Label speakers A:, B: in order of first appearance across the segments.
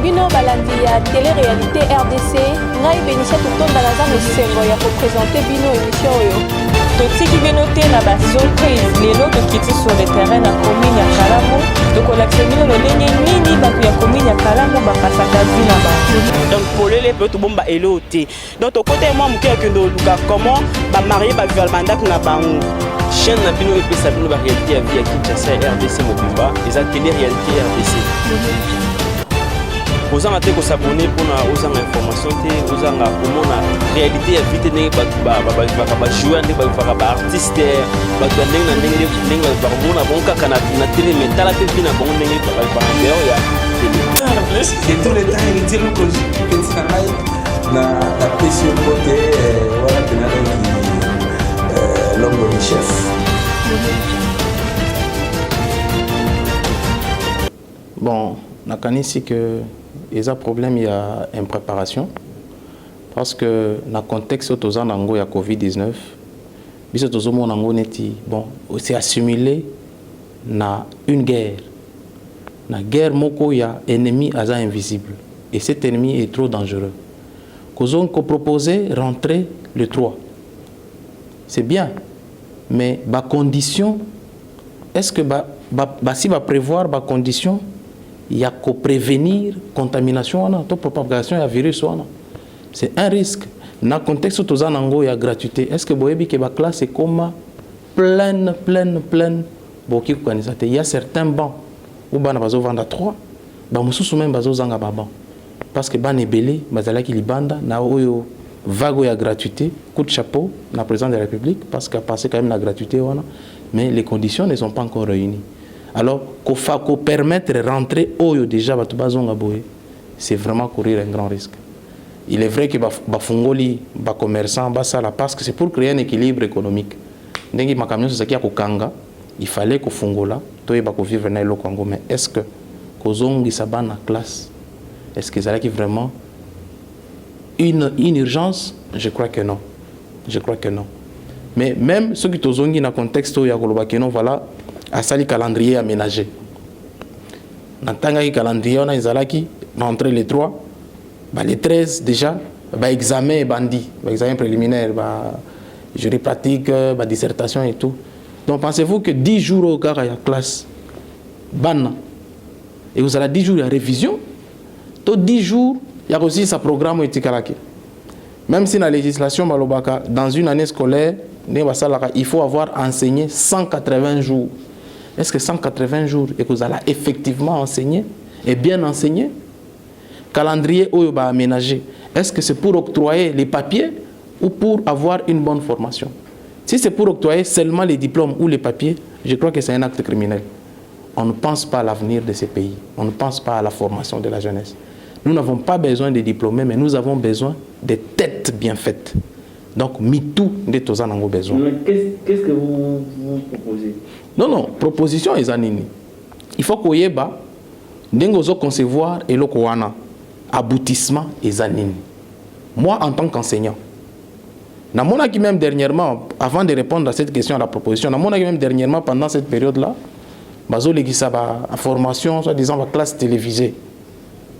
A: bino balandi ya télé-réalité RDC ngai Bénicia totonda naza mosengo ya koprésente bino émission oyo
B: totiki bino te na basurprise lelo tokiti sur le terrain na commune ya Kalamu tokolakisa bino lolenge nini bato ya commune ya Kalamu bakasaka vi na bango
C: donc polele pe tobomba elo te donc tokote mwa moke akende oluka comment bamarie baviva mandat na bango
D: chaîne na bino epesa bino baréalité ya vie ya Kinshasa ya RDC mobimba eza télé-réalité ya RDC ozanga te kosabone mpona ozanga information te ozanga komona réalité ya vie te ndenge bato balivaka bajoueur ndenge balivaka baartiste bato ya ndenge na ndenge bakomona bango kaka na tele me tala mpe vi na bango ndenge balivaka dehors ya
E: de tous les temps inutile kopenisa ngai na pesi yo mbote wana pena donki longo ni chef.
F: Bon, nakanisi que il y a un problème, il y a une préparation parce que dans le contexte où il y a COVID-19, bon, c'est assimilé à une guerre. Dans la guerre, il y a un ennemi invisible et cet ennemi est trop dangereux. Nous avons proposé rentrer le 3. C'est bien, mais la condition, est-ce que si va prévoir la condition, il y a qu'à prévenir la contamination, la propagation du virus. C'est un risque. Dans le contexte où il y a gratuité, est-ce que vous voyez que la classe est comme pleine. Il y a certains bancs où on va vendre 3, même parce que les belé, les banda, vague à gratuité, coup de chapeau, la présidente de la République, parce qu'à passer quand même la gratuité, mais les conditions ne sont pas encore réunies. Alors, qu'il faut permettre de rentrer déjà, c'est vraiment courir un grand risque. Il est vrai que les commerçants, parce que c'est pour créer un équilibre économique. Il fallait que Fongola, vivre dans le Congo, mais est-ce que Kozongi Saban en classe, est-ce que c'est vraiment une urgence? Je crois que non. Je crois que non. Mais même ceux qui sont dans le contexte où il y a voilà, à sali calendrier aménagé. Dans le calendrier, on a rentré les 3, les 13 déjà, examen et bandit, examen préliminaire, jury pratique, dissertation et tout. Donc pensez-vous que 10 jours au cas il y a classe, et vous avez 10 jours de révision, tous 10 jours, il y a aussi ce programme où même si la législation, dans une année scolaire, il faut avoir enseigné 180 jours. Est-ce que 180 jours et que vous allez effectivement enseigner et bien enseigner? Calendrier où va aménager. Est-ce que c'est pour octroyer les papiers ou pour avoir une bonne formation? Si c'est pour octroyer seulement les diplômes ou les papiers, je crois que c'est un acte criminel. On ne pense pas à l'avenir de ces pays. On ne pense pas à la formation de la jeunesse. Nous n'avons pas besoin de diplômés, mais nous avons besoin de têtes bien faites. Donc, MeToo, nous avons besoin.
D: Qu'est-ce que vous proposez?
F: Non, proposition est anini. Il faut qu'on y ait concevoir et le aboutissement est anini. Moi, en tant qu'enseignant, même dernièrement, avant de répondre à cette question, à la proposition, même dernièrement, pendant cette période-là, la formation, soit-disant la classe télévisée.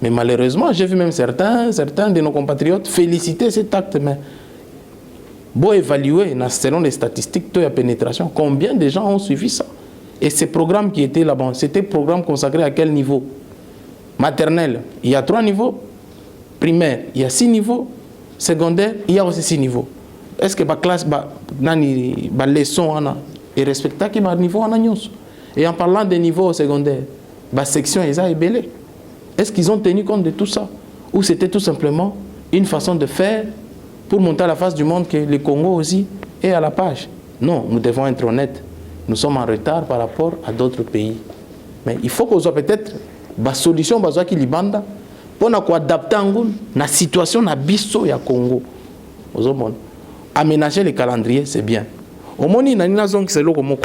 F: Mais malheureusement, j'ai vu même certains de nos compatriotes féliciter cet acte. Mais bon, évaluer, selon les statistiques de la pénétration, combien de gens ont suivi ça? Et ces programmes qui étaient là-bas, c'était un programme consacré à quel niveau? Maternelle, il y a 3 niveaux. Primaire, il y a 6 niveaux. Secondaire, il y a aussi 6 niveaux. Est-ce que la classe, la leçon est respectable à niveau? Et en parlant des niveaux secondaires, la section est belle. Est-ce qu'ils ont tenu compte de tout ça? Ou c'était tout simplement une façon de faire pour montrer à la face du monde que le Congo aussi est à la page? Non, nous devons être honnêtes. Nous sommes en retard par rapport à d'autres pays. Mais il faut qu'on soit peut-être une solution qui libanda pour adapter la situation na biso ya Congo. Aménager les calendriers, c'est bien. Au moins, il y a une zone qui est là. Au moins,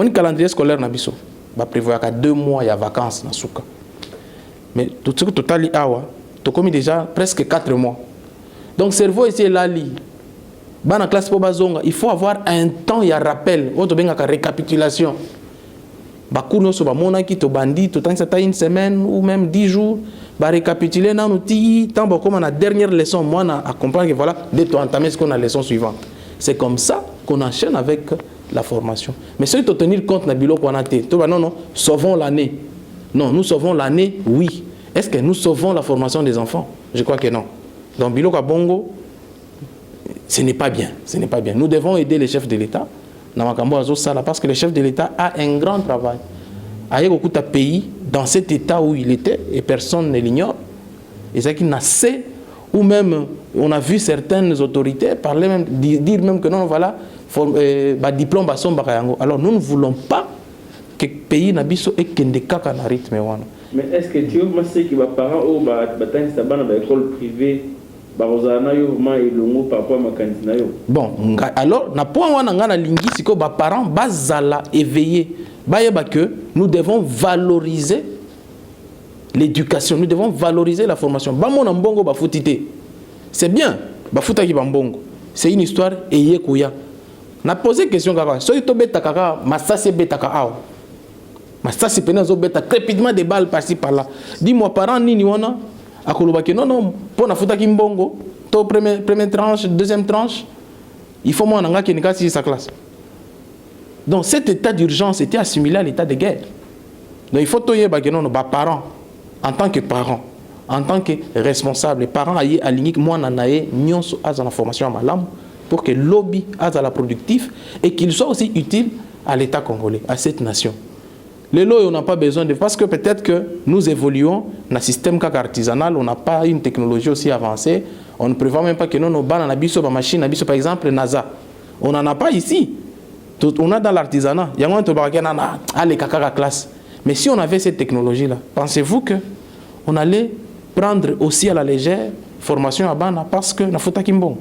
F: le calendrier scolaire na biso va prévoir qu'à 2 mois il y a vacances na souka. Mais tout ce que total tu as commis déjà presque 4 mois. Donc le cerveau ici est là. Dans la classe il faut avoir un temps, il y a rappel, il y a récapitulation. bakouno so ba mona ki to bandi to tant ça une semaine ou même 10 jours ba récapituler na outil tant ba comme la dernière leçon moi na à comprendre que voilà dès to entamer ce qu'on a la leçon suivante. C'est comme ça qu'on enchaîne avec la formation. Mais si tu tenir compte na bilo qu'on a té, to ba non sauvons l'année. Non, nous sauvons l'année, oui. Est-ce que nous sauvons la formation des enfants? Je crois que non. Donc bilo ka bongo ce n'est pas bien, ce n'est pas bien. Nous devons aider les chefs de l'État parce que le chef de l'État a un grand travail. Il y a beaucoup de pays dans cet état où il était et personne ne l'ignore. Et c'est qu'il n'a cessé, ou même on a vu certaines autorités parler même, dire même que non, voilà, diplôme bason bakayango. Alors nous ne voulons pas que le pays n'abisso et qu'il n'y ait qu'un rythme.
D: Mais est-ce que tu sais que les parents ont une école privée?
F: Bon, alors, na point wana ngana lingi siko ba parents bazala éveillé. Bayeba que nous devons valoriser l'éducation, nous devons valoriser la formation. Ba mona mbongo ba futité. C'est bien, ba futaki ba mbongo. C'est une histoire eye kuya. Na posé question kaka, so to beta kaka masasi beta ka aw. Masasi pena zo beta crépitement des balles par-ci par-là. Dis-moi parents nini wana akolobaki non pour na futa kimbongo to première tranche deuxième tranche il faut moi nanga ki nikasi sa classe. Donc cet état d'urgence était assimilé à l'état de guerre. Donc il faut toyeba que non ba parents en tant que parents en tant que responsables parents ayi aligné moi nanaye nyonso aza la formation à malam pour que lobby aza la productif et qu'il soit aussi utile à l'état congolais à cette nation. Les lois, on n'a pas besoin de... Parce que peut-être que nous évoluons dans un système artisanal, on n'a pas une technologie aussi avancée. On ne prévoit même pas que nous, nos balles, on a machine, par exemple, NASA. On n'en a pas ici. On a dans l'artisanat. Il y a moins de les caca classe. Mais si on avait cette technologie-là, pensez-vous qu'on allait prendre aussi à la légère formation à Bana parce que na fota kimbong?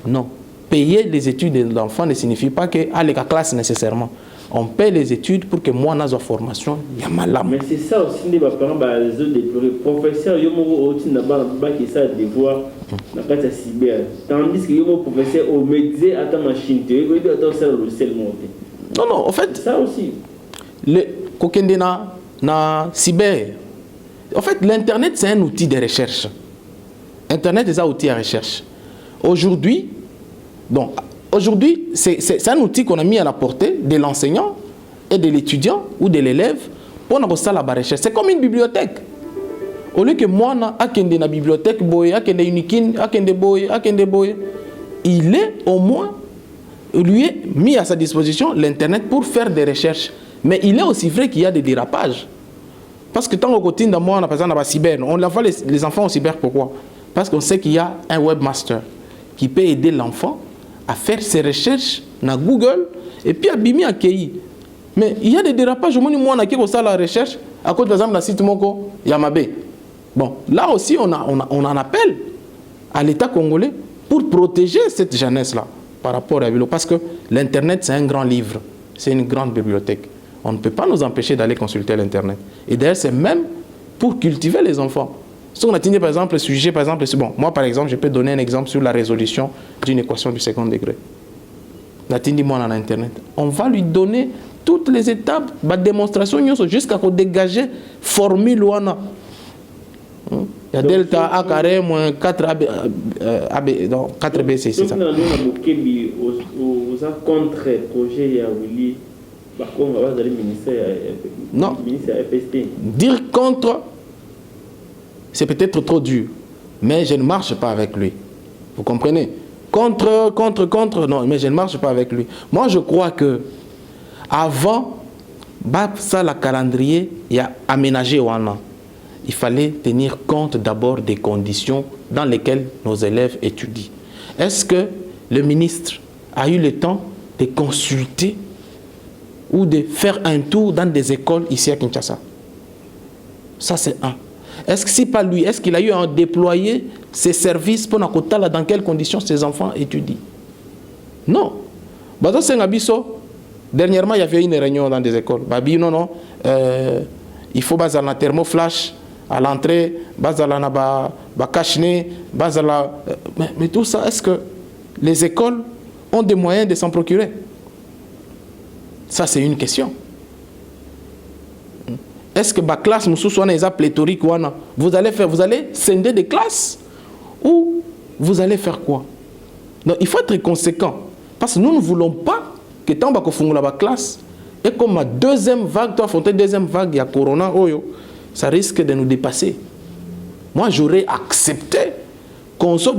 F: Non. Payer les études de l'enfant ne signifie pas que les classe nécessairement. On paie les études pour que moi, dans la formation, il y a malade.
D: Mais c'est ça aussi, les parents, les professeurs, ils ont aussi des devoirs dans la cyber. Tandis que les professeurs ont médecin à ta machine, ils ont le sel monté.
F: Non, en fait,
D: ça aussi.
F: Le kokendena na cyber. En fait, l'Internet, c'est un outil de recherche. Internet est un outil de recherche. Aujourd'hui, c'est un outil qu'on a mis à la portée de l'enseignant et de l'étudiant ou de l'élève pour nous faire la recherche. C'est comme une bibliothèque. Au lieu que moi, je suis dans bibliothèque, il est au moins, lui est mis à sa disposition l'Internet pour faire des recherches. Mais il est aussi vrai qu'il y a des dérapages. Parce que tant qu'on continue dans moi, on a par exemple cyber, on envoie les enfants au cyber, pourquoi? Parce qu'on sait qu'il y a un webmaster qui peut aider l'enfant à faire ses recherches dans Google et puis à bimi accueillir. Mais il y a des dérapages. Moi, on a qui la recherche à cause par exemple de la site Moko Yamabe. Bon, là aussi, on en appelle à l'État congolais pour protéger cette jeunesse-là par rapport à Bilo. Parce que l'Internet, c'est un grand livre, c'est une grande bibliothèque. On ne peut pas nous empêcher d'aller consulter l'Internet. Et d'ailleurs, c'est même pour cultiver les enfants. Si on a tenu par exemple le sujet, par exemple, bon, moi par exemple, je peux donner un exemple sur la résolution d'une équation du second degré. Moi dans Internet. On va lui donner toutes les étapes, la démonstration jusqu'à dégager formule ouana. Il y a delta A carré moins 4AB, 4BC, c'est ça.
D: Donc, on a contre projet Yaouli, par contre, on va dans le ministère FST.
F: Dire contre, c'est peut-être trop dur, mais je ne marche pas avec lui. Vous comprenez? Contre, non, mais je ne marche pas avec lui. Moi, je crois que avant, ça, le calendrier, il y a aménagé au an. Il fallait tenir compte d'abord des conditions dans lesquelles nos élèves étudient. Est-ce que le ministre a eu le temps de consulter ou de faire un tour dans des écoles ici à Kinshasa? Ça, c'est un. Est-ce que si pas lui, est-ce qu'il a eu à déployer ses services pour nous dans quelles conditions ses enfants étudient? Non. Dernièrement, il y avait une réunion dans des écoles. Il faut baser la thermoflash à l'entrée, baser la kachne, baser la. Mais tout ça, est-ce que les écoles ont des moyens de s'en procurer? Ça, c'est une question. est-ce que la classe est pléthorique? Vous allez scinder des classes ou vous allez faire quoi? Donc il faut être conséquent. Parce que nous ne voulons pas que tant que nous la classe, et comme la deuxième vague, il y a Corona, ça risque de nous dépasser. Moi, j'aurais accepté qu'on sauve,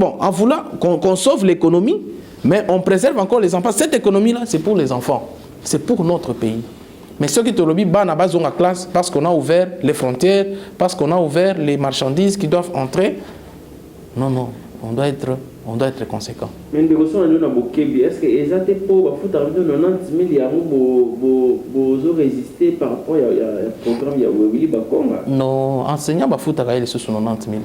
F: qu'on sauve l'économie, mais on préserve encore les enfants. Cette économie-là, c'est pour les enfants. C'est pour notre pays. Mais ceux qui te lobby, à base de la classe, parce qu'on a ouvert les frontières, parce qu'on a ouvert les marchandises qui doivent entrer. Non, on doit être conséquent.
D: Mais est-ce que les gens pour 90 000 vous résister par rapport au programme de
F: non, enseignants ils sont 90 000.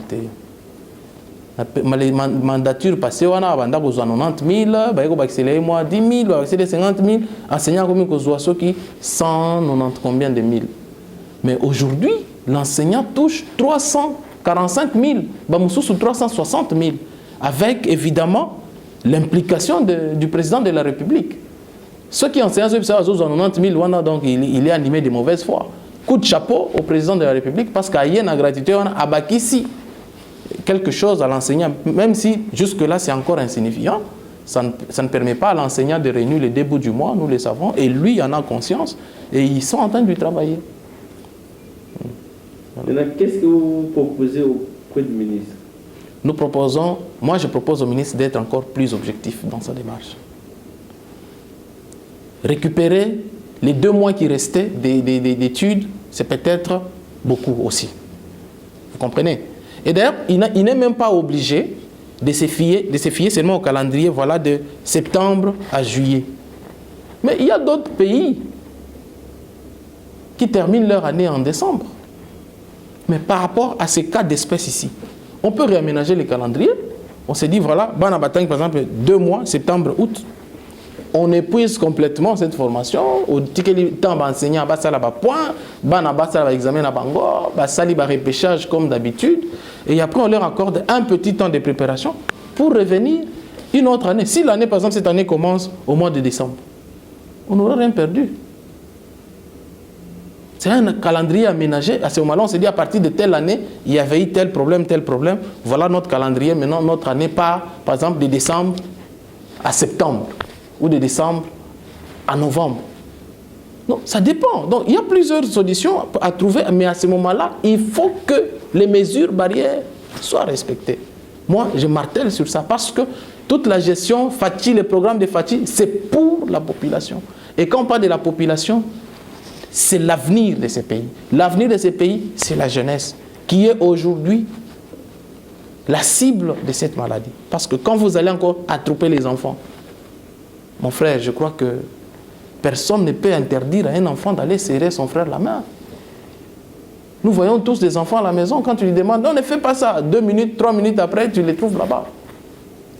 F: Les mandatures passées, on a 90 000, on accéléré 10 000, on accéléré 50 000, enseignants comme ceux qui 190 combien de mille. Mais aujourd'hui, l'enseignant touche 345 000, sous 360 000, avec évidemment l'implication du président de la République. Ceux qui enseignent 90 000, donc il est animé de mauvaise foi. Coup de chapeau au président de la République parce qu'il y a une gratitude à Bakissi. Quelque chose à l'enseignant, même si jusque-là c'est encore insignifiant, ça ne permet pas à l'enseignant de réunir les 2 bouts du mois, nous le savons, et lui il en a conscience, et ils sont en train de travailler.
D: Voilà. Qu'est-ce que vous proposez auprès du ministre?
F: Moi je propose au ministre d'être encore plus objectif dans sa démarche. Récupérer les 2 mois qui restaient d'études, c'est peut-être beaucoup aussi. Vous comprenez? Et d'ailleurs, il n'est même pas obligé de se fier seulement au calendrier de septembre à juillet. Mais il y a d'autres pays qui terminent leur année en décembre. Mais par rapport à ces cas d'espèce ici, on peut réaménager les calendriers. On se dit, voilà, par exemple, 2 mois, septembre, août, on épuise complètement cette formation. Au temps d'enseignant, point, examen à Bangor, repêchage comme d'habitude. Et après, on leur accorde un petit temps de préparation pour revenir une autre année. Si l'année, par exemple, cette année commence au mois de décembre, on n'aura rien perdu. C'est un calendrier aménagé. À ce moment-là, on se dit à partir de telle année, il y avait eu tel problème. Voilà notre calendrier. Maintenant, notre année part, par exemple, de décembre à septembre ou de décembre à novembre. Non, ça dépend. Donc, il y a plusieurs solutions à trouver, mais à ce moment-là, il faut que les mesures barrières soient respectées. Moi, je martèle sur ça parce que toute la gestion FATI, les programmes de FATI, c'est pour la population. Et quand on parle de la population, c'est l'avenir de ces pays. L'avenir de ces pays, c'est la jeunesse, qui est aujourd'hui la cible de cette maladie. Parce que quand vous allez encore attraper les enfants, mon frère, je crois que personne ne peut interdire à un enfant d'aller serrer son frère la main. Nous voyons tous des enfants à la maison, quand tu lui demandes, non, ne fais pas ça, 2 minutes, 3 minutes après, tu les trouves là-bas.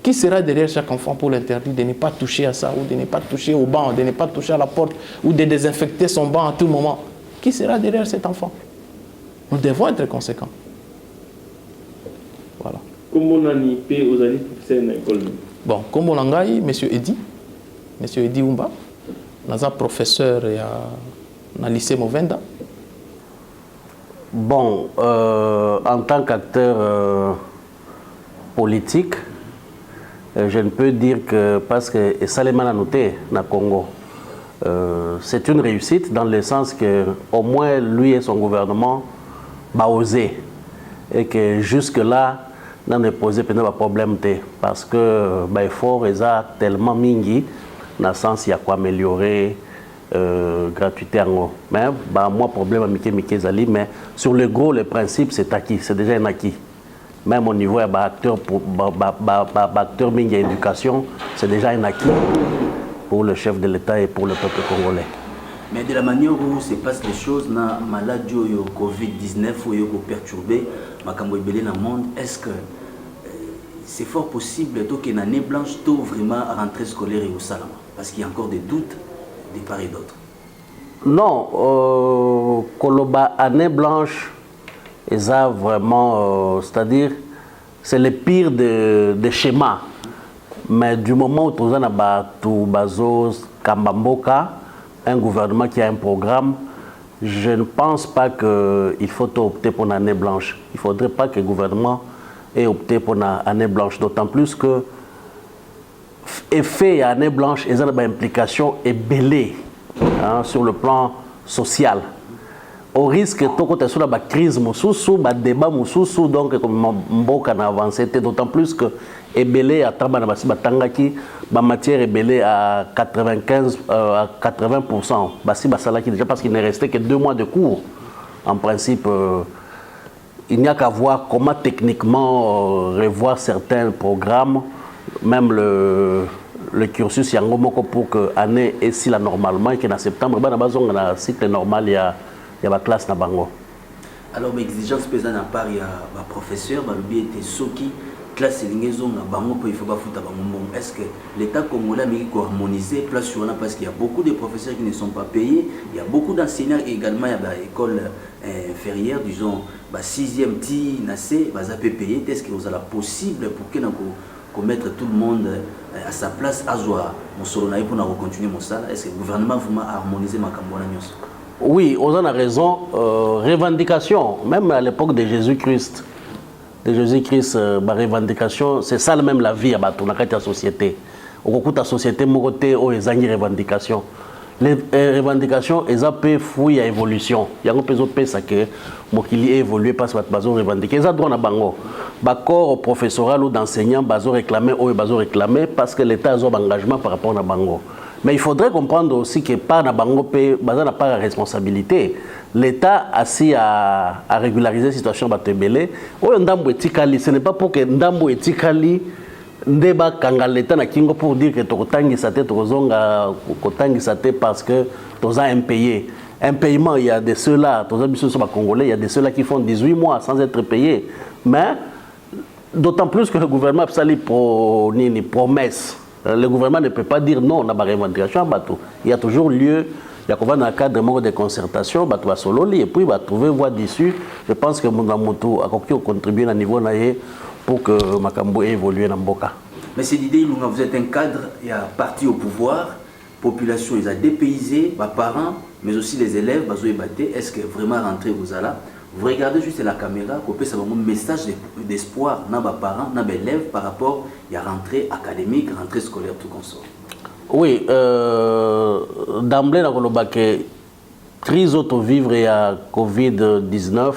F: Qui sera derrière chaque enfant pour l'interdire de ne pas toucher à ça, ou de ne pas toucher au banc, de ne pas toucher à la porte, ou de désinfecter son banc à tout moment? Qui sera derrière cet enfant? Nous devons être conséquents. Voilà.
D: Comment on a nippé aux années pour faire une école?
F: Bon, comme on l'a dit, M. Eddy Oumba, nous avons professeur dans le lycée Movenda.
G: Bon, en tant qu'acteur politique, je ne peux dire que, parce que Salema l'a noté dans le Congo, c'est une réussite dans le sens que au moins lui et son gouvernement ont osé et que jusque-là, on n'a posé pas de problème parce que l'effort est tellement mingi dans le sens qu'il y a quoi améliorer gratuité en mais moi problème à Zali, mais sur le gros le principe c'est acquis, c'est déjà un acquis. Même au niveau de acteur mingi éducation, c'est déjà un acquis pour le chef de l'État et pour le peuple congolais.
H: Mais de la manière où se passent les choses, la maladie Covid-19 ou perturbé dans le monde, est-ce que c'est fort possible qu'il y ait une année blanche tôt vraiment à rentrée scolaire et au Salama? Parce qu'il y a encore des doutes de part et d'autre.
G: Non, Koloba année blanche, ils ont vraiment, c'est-à-dire, c'est le pire des schémas. Mais du moment où tu as un gouvernement qui a un programme, je ne pense pas qu'il faut opter pour une année blanche. Il ne faudrait pas que le gouvernement ait opté pour une année blanche. D'autant plus que l'effet de l'année blanche, il y a une implication belée sur le plan social. Au risque de sur la crise, le débat, donc mboka na avancé, d'autant plus que ébélé à Tangaki, la matière ébélée à 95 à 80%. Déjà parce qu'il n'est resté que 2 mois de cours. En principe, il n'y a qu'à voir comment techniquement revoir certains programmes, même le cursus Yangomoko pour que l'année est si la normalement et qu'en septembre, on a un cycle normal, il y a la classe na bango.
H: Alors l'exigence pesante à part il y a un professeur, le était soki classe lingaison na bango pour il faut pas foutre bango. Est-ce que l'État congolais a harmoniser place sur là parce qu'il y a beaucoup de professeurs qui ne sont pas payés, il y a beaucoup d'enseignants également il y a des écoles inférieures disons 6e ti nacé va payé. Est-ce que vous avez possible pour que mettre tout le monde à sa place à Zoa mon solo na pour continuer mon salle. Est-ce que le gouvernement va harmoniser ma cambona nyos?
G: Oui, on a raison. Revendication, même à l'époque de Jésus-Christ, ma revendication, c'est ça même la vie à la société. Au cours de la société, il y a des revendications. Les revendications, elles ont fouillé à évolution. Il y a des gens qui ont évolué parce qu'ils ont revendiqué. Ils ont droit à bango. Corps professoral ou d'enseignants, ils ont réclamé parce que l'État a un engagement par rapport à bango. Mais il faudrait comprendre aussi que par na bango pe bazana pas la responsabilité. L'État assis à régulariser la situation batebele. Oyo ndambo etikali, ce n'est pas pour que ndambo etikali ndeba kanga l'État na kingo pour dire que tokotangisa te tokozonga kotangisa te parce que toza impayé. Un paiement, il y a de ceux-là, toza biso so ba congolais, il y a de ceux-là qui font 18 mois sans être payés. Mais d'autant plus que le gouvernement a sali pour nini promesse. Le gouvernement ne peut pas dire non, on a une revendication. Il y a toujours lieu, il y a dans le cadre de concertation, et puis il va trouver voie d'issue. Je pense que Moudamoutou a contribué à niveau pour que Makambo ait évolué dans Mboka.
H: Mais c'est l'idée, vous êtes un cadre, il y a parti au pouvoir, population, ils ont dépaysé, parents, mais aussi les élèves, est-ce que vraiment rentrer vous allez? Vous regardez juste la caméra, vous pouvez savoir un message d'espoir dans les parents, dans les élèves par rapport à la rentrée académique, rentrée scolaire, tout comme ça. Oui,
G: d'emblée, la crise auto-vivre et à Covid-19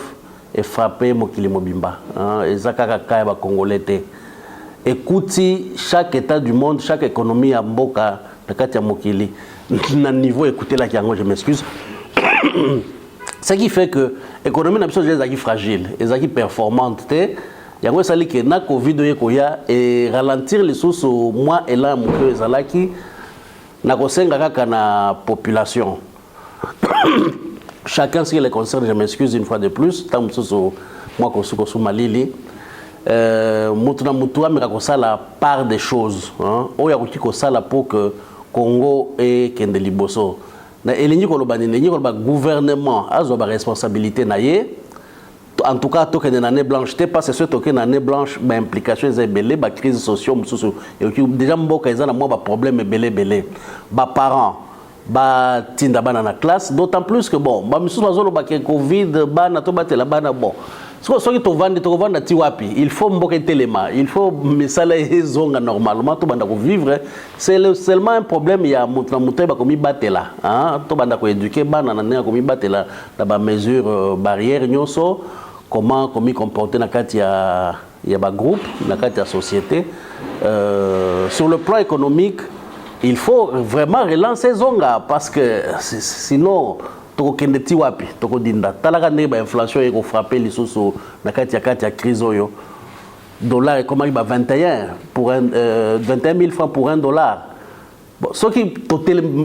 G: est frappée Mokili Mobimba. Et ça, c'est Congolais. Écoutez, chaque État du monde, chaque économie à Mboka, à Mokili, à niveau écoutez la Kiango, je m'excuse. Ce qui fait que l'économie est fragile, est performante. Il y a un peu de Covid et ralentir les sources au mois et là, la population. Chacun ce qui les concerne, je m'excuse une fois de plus. Moi, je suis Malili. La part des choses. Il y a pour que Congo et Kende Liboso. Le gouvernement a une responsabilité. En tout cas, il y a une année blanche. Parce que c'est une année blanche, l'implication est belée, la crise sociale. Déjà, il y a un problème belé. Les parents, tinda bana na classe, d'autant plus que bon, Covid, bon. Il faut il faut normalement vivre. C'est seulement un problème. Il y a la mesure barrière comment comporter dans le groupe, dans la société. Sur le plan économique, il faut vraiment relancer Zonga parce que sinon l'inflation est frappée la crise. Dollar est comme 21 pour 21 000 francs pour $1. Ce qui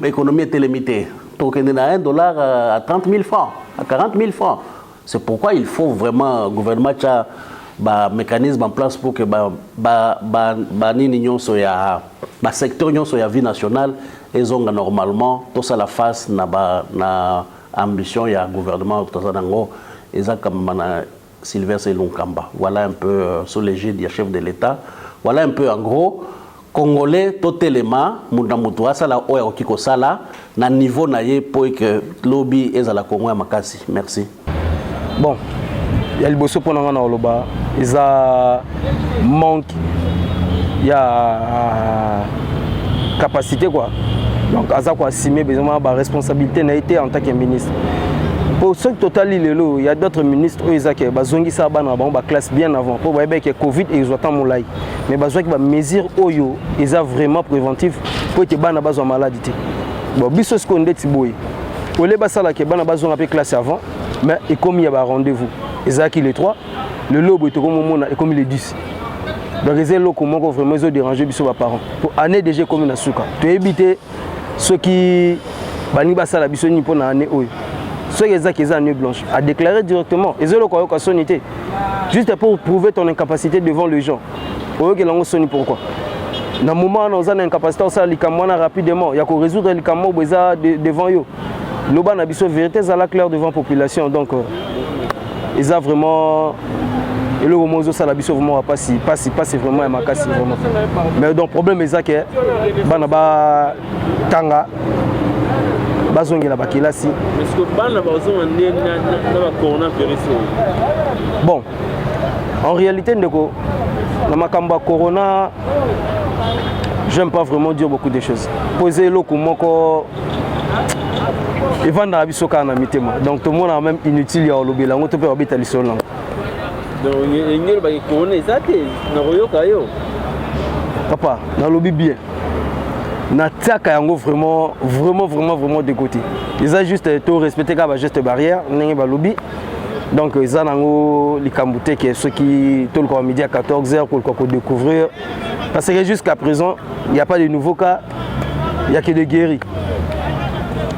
G: l'économie est limitée. $1 à 30 000 francs, à 40 000 francs. C'est pourquoi il faut vraiment le gouvernement un mécanisme en place pour que le secteur de la vie nationale et normalement tout ça la face na ambition il y a gouvernement et ça comme Sylvestre Lunkamba. Voilà un peu sous l'égide du chef de l'État. Voilà un peu en gros Congolais totelema munda mutu asala oya okiko sala na niveau na ye pour que lobby ezala Congo ya makasi. Merci.
I: Bon, il y a le bosso pour nous na oloba, ils a manque, il y a capacité quoi. Donc à ça quoi assumer besoin de responsabilité n'a été en tant que ministre. Pour ceux qui total il y a d'autres ministres où ils ont que bazongi ça bana ba classe bien avant pour voir que Covid et ils ont molai. Mais besoin que ba mesure oyo ils ont vraiment préventif pour que bana bazwa maladie. Bon biso ce qu'on dit boy. Au lieu basala que bana bazwa un classe avant mais et comme il y a un rendez-vous. Ils ont qui les 3 le lobo est comme et comme il est 10. Donc ils ont comment vraiment ils ont dérangé biso ba parents. Pour année déjà comme na suka. Tu éviter ceux qui bani basala biso ni pour na année oyo. Ceux qui ont année blanche à déclarer directement. Ils ont le sonité. Juste pour prouver ton incapacité devant les gens. Pour eux qu'ils ont sonné pourquoi. Dans le moment où on a une incapacité, on a rapidement. Il y a qu'à résoudre les camons devant eux. Le ban a besoin de vérité, ça la clair devant la population. Donc, ils ont vraiment. Et le moment où ça la besoin vraiment pas si vraiment un macasse vraiment. Mais donc problème est que banaba tanga. Bon, en réalité, dans ma camba corona, j'aime pas vraiment dire beaucoup de choses. Poser l'eau comme moi, ils vendent la bisoka en amitié. Donc tout le monde a même inutile, il y a lobby là, on peut pas habiter à l'issue là.
D: Donc il y a des corona, ça c'est
I: papa, dans le lobby bien. Nataka yango vraiment de côté. Ils ont juste tout respecté comme geste barrière, n'engé ba lobby. Donc ils ont nango likambouté que ceux qui tout le midi à 14h pour découvrir parce que jusqu'à présent, il n'y a pas de nouveaux cas, il n'y a que des guéris.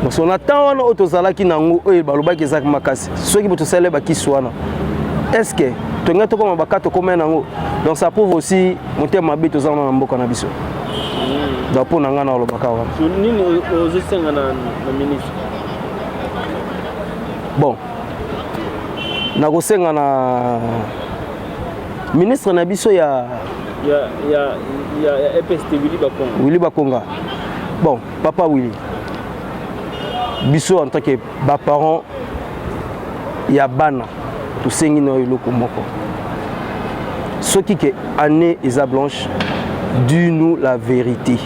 I: Donc on attend autozala qui nango e ba loba ki zak makasi. Ceux qui boto sele ba ki swana. Est-ce que tu ngato comme ba kato comme nango. Donc ça prouve aussi monter ma bête aux gens na mboka na biso. Donc pour nanga na lobaka wa
D: nini ozesenga na ministre
I: bon na kosenga na ministre na biso ya EPST Willy Bakonga bon papa Willy biso en tant que parents ya bana to sengi no eloko moko soki ke année eza blanche dis-nous la vérité.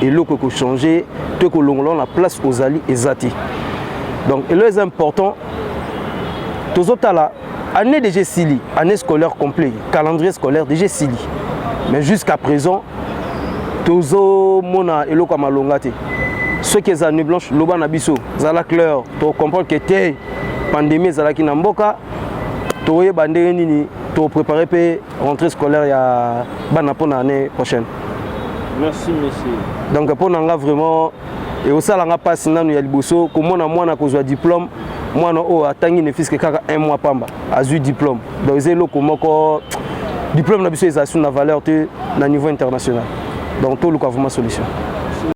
I: Et l'eau que changer, que l'on la place aux alliés et zati. Donc, il est important, tous autres là, année déjà sili, année scolaire complète, calendrier scolaire déjà sili. Mais jusqu'à présent, tous autres mona et l'eau comme alongate. Ceux qui sont année blanche, l'eau nabiso, zala clair, tu comprends que t'es pandémie zala qui n'amboka, tu es bandé nini. Pour préparer pour rentrée scolaire il y a l'année prochaine.
D: Merci monsieur.
I: Donc pour nous vraiment et au ça la passe nous il y a liboso comment moi na kozwa diplôme moi no atangi ne fils que kaka 1 mois pamba a eu diplôme. Donc c'est le comment diplôme na biso ezation na valeur na niveau international. Donc tout le cas vraiment solution.